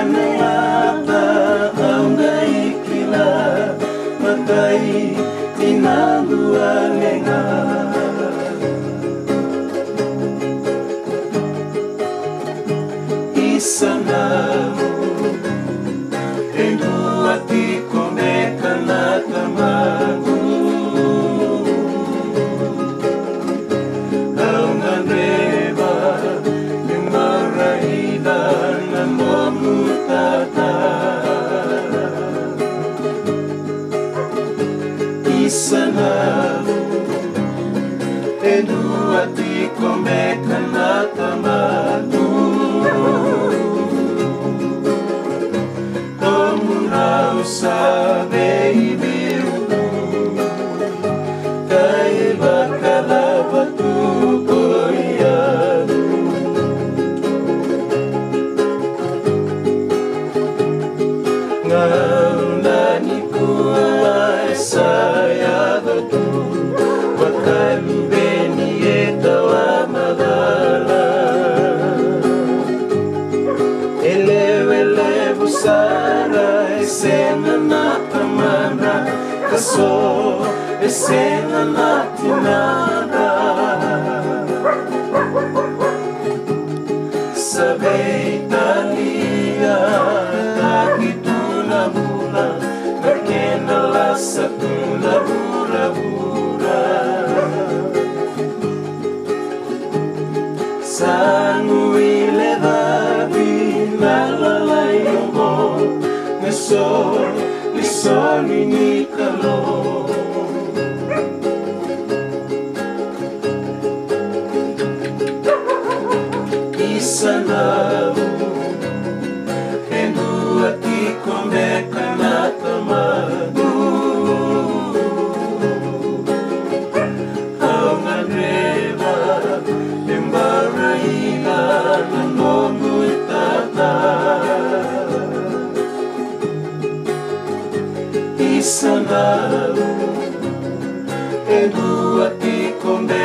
Manangata ang naikila Matay tinalualenga Isana Endo ati komeka na tamagu Ang anreba Yung marahida na momutata Isana Endo ati komeka na tamagu Sabe ibiruku Kay bakalabatu koyanu Ngarunani kuwa sayagatu Wakalubeni etawa magala Elewele busara Esena na kamana kaso Esena na tinada Sabay talia Takituna mula Nakenala sa tula bura-bura Sanuile dabi Nalalayo mo Lisol ni kalo Isana Endo ati komeka na tamagu Ang anreba Embaraina na momutata Isana Endo ati komeka